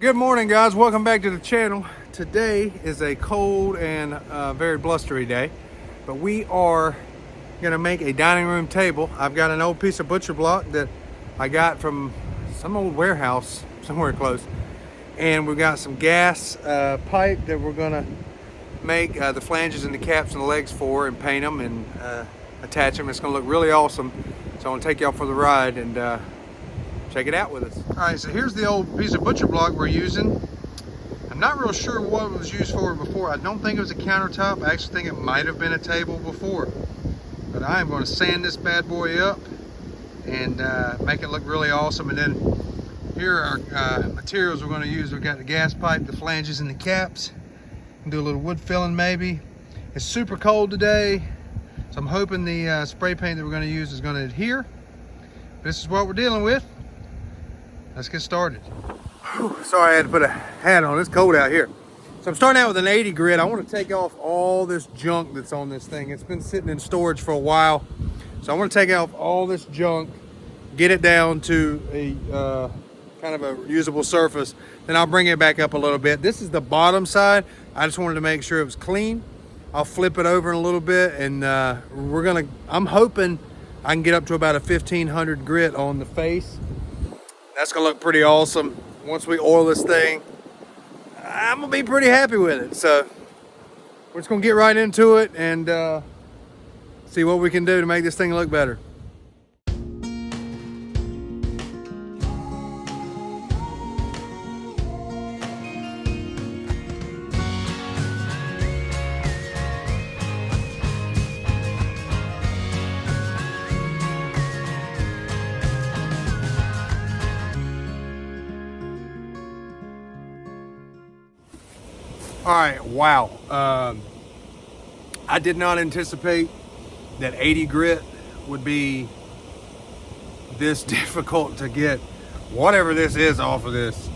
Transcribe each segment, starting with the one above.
Good morning, guys. Welcome back to the channel. Today is a cold and very blustery day, but we are gonna make a dining room table. I've got an old piece of butcher block that I got from some old warehouse somewhere close, and we've got some gas pipe that we're gonna make the flanges and the caps and the legs for, and paint them and attach them. It's gonna look really awesome. So I'm gonna take y'all for the ride and check it out with us. All right, so here's the old piece of butcher block we're using. I'm not real sure what it was used for before. I don't think it was a countertop. I actually think it might have been a table before. But I am going to sand this bad boy up and make it look really awesome. And then here are our materials we're going to use. We've got the gas pipe, the flanges, and the caps. Do a little wood filling maybe. It's super cold today, so I'm hoping the spray paint that we're going to use is going to adhere. This is what we're dealing with. Let's get started. Whew, sorry I had to put a hat on. It's cold out here. So I'm starting out with an 80 grit. I want to take off all this junk that's on this thing. It's been sitting in storage for a while. So I want to take off all this junk, get it down to a kind of a usable surface. Then I'll bring it back up a little bit. This is the bottom side. I just wanted to make sure it was clean. I'll flip it over in a little bit, and I'm hoping I can get up to about a 1500 grit on the face. That's gonna look pretty awesome. Once we oil this thing, I'm gonna be pretty happy with it. So we're just gonna get right into it and see what we can do to make this thing look better. All right, wow. I did not anticipate that 80 grit would be this difficult to get whatever this is off of this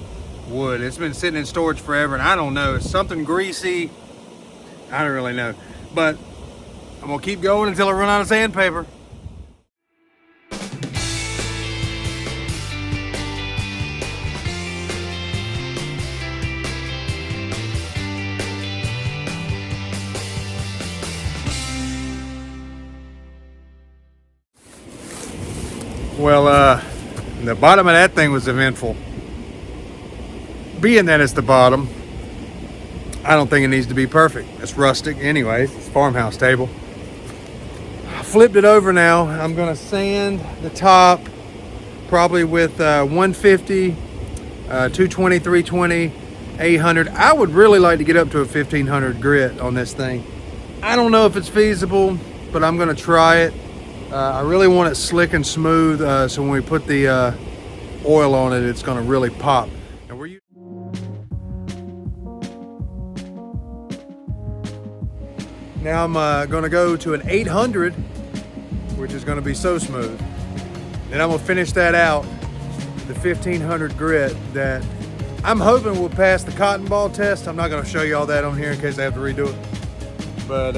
wood. It's been sitting in storage forever, and I don't know. It's something greasy. I don't really know. But I'm gonna keep going until I run out of sandpaper. Well, the bottom of that thing was eventful. Being that it's the bottom, I don't think it needs to be perfect. It's rustic anyways. It's a farmhouse table. I flipped it over now. I'm gonna sand the top probably with 150, 220, 320, 800. I would really like to get up to a 1500 grit on this thing. I don't know if it's feasible, but I'm gonna try it. I really want it slick and smooth, so when we put the oil on it, it's going to really pop. And now I'm going to go to an 800, which is going to be so smooth. Then I'm going to finish that out, the 1500 grit that I'm hoping will pass the cotton ball test. I'm not going to show you all that on here in case I have to redo it. But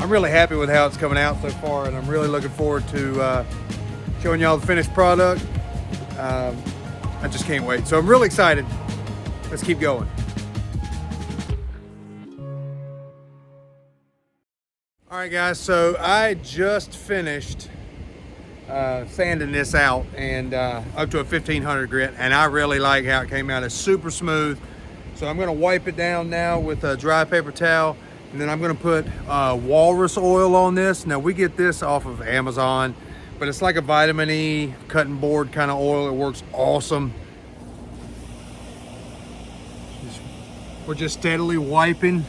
I'm really happy with how it's coming out so far, and I'm really looking forward to showing y'all the finished product. I just can't wait. So I'm really excited. Let's keep going. All right, guys, so I just finished sanding this out and up to a 1500 grit, and I really like how it came out. It's super smooth. So I'm gonna wipe it down now with a dry paper towel. And then I'm gonna put walrus oil on this. Now we get this off of Amazon, but it's like a vitamin E cutting board kind of oil. It works awesome. We're just steadily wiping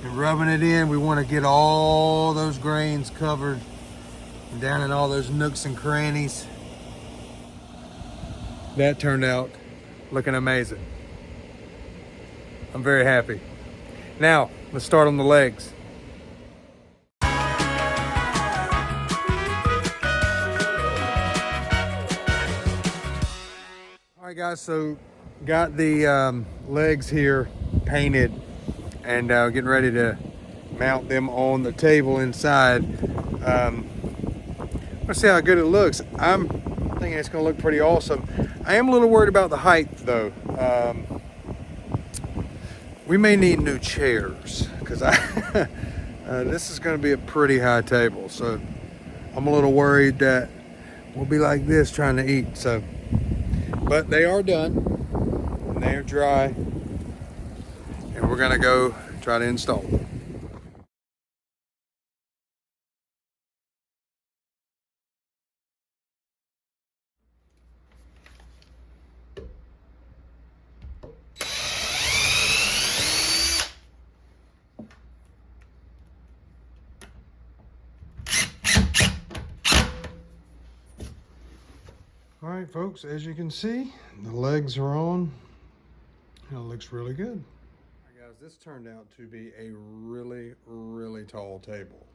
and rubbing it in. We wanna get all those grains covered and down in all those nooks and crannies. That turned out looking amazing. I'm very happy. Now, let's start on the legs. All right, guys, so got the legs here painted and getting ready to mount them on the table inside. Let's see how good it looks. I'm thinking it's gonna look pretty awesome. I am a little worried about the height though. We may need new chairs because this is going to be a pretty high table. So I'm a little worried that we'll be like this trying to eat. So, but they are done and they are dry, and we're going to go try to install them. All right, folks, as you can see, the legs are on. It looks really good. All right, guys, this turned out to be a really, really tall table.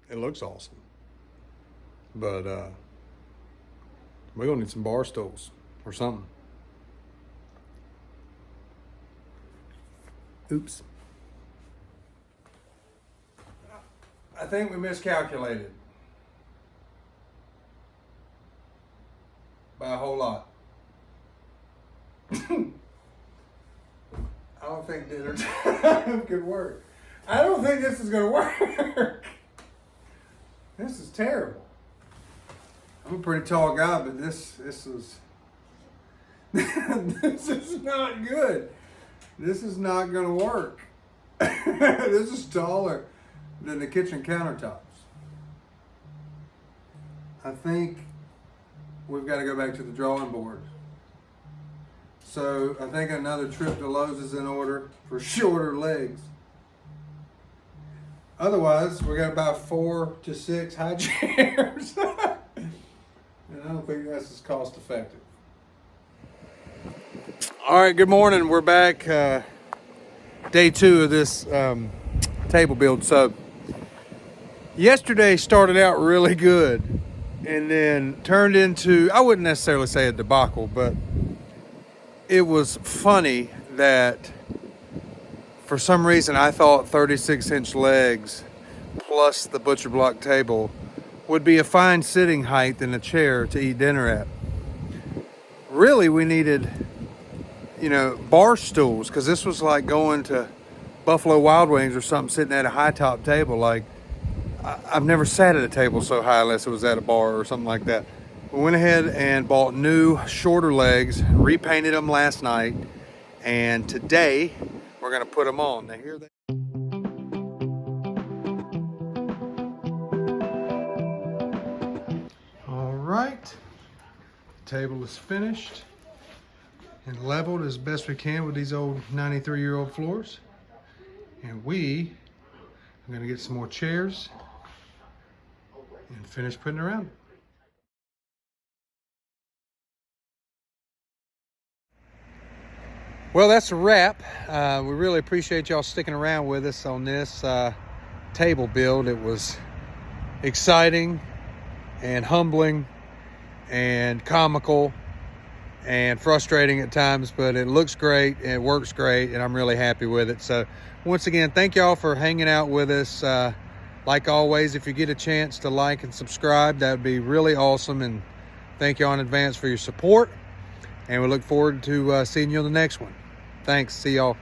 It looks awesome. But we're gonna need some bar stools or something. Oops. I think we miscalculated. By a whole lot. I don't think dinner time could work. I don't think this is gonna work. This is terrible. I'm a pretty tall guy, but this is this is not good. This is not gonna work. This is taller than the kitchen countertops. I think we've got to go back to the drawing board. So I think another trip to Lowe's is in order for shorter legs. Otherwise, we got about 4 to 6 high chairs. And I don't think that's as cost effective. All right, good morning. We're back. Day 2 of this table build. So yesterday started out really good, and then turned into, I wouldn't necessarily say a debacle, but it was funny that for some reason I thought 36-inch legs plus the butcher block table would be a fine sitting height in a chair to eat dinner at. Really, we needed, bar stools, because this was like going to Buffalo Wild Wings or something, sitting at a high top table. Like, I've never sat at a table so high unless it was at a bar or something like that. We went ahead and bought new shorter legs, repainted them last night, and today we're gonna put them on. Now here they All right, the table is finished and leveled as best we can with these old 93-year-old floors. And we are gonna get some more chairs and finish putting it around. Well, that's a wrap. We really appreciate y'all sticking around with us on this table build. It was exciting and humbling and comical and frustrating at times, but it looks great and it works great, and I'm really happy with it. So once again, thank y'all for hanging out with us. Like always, if you get a chance to like and subscribe, that would be really awesome, and thank y'all in advance for your support, and we look forward to seeing you on the next one. Thanks. See y'all.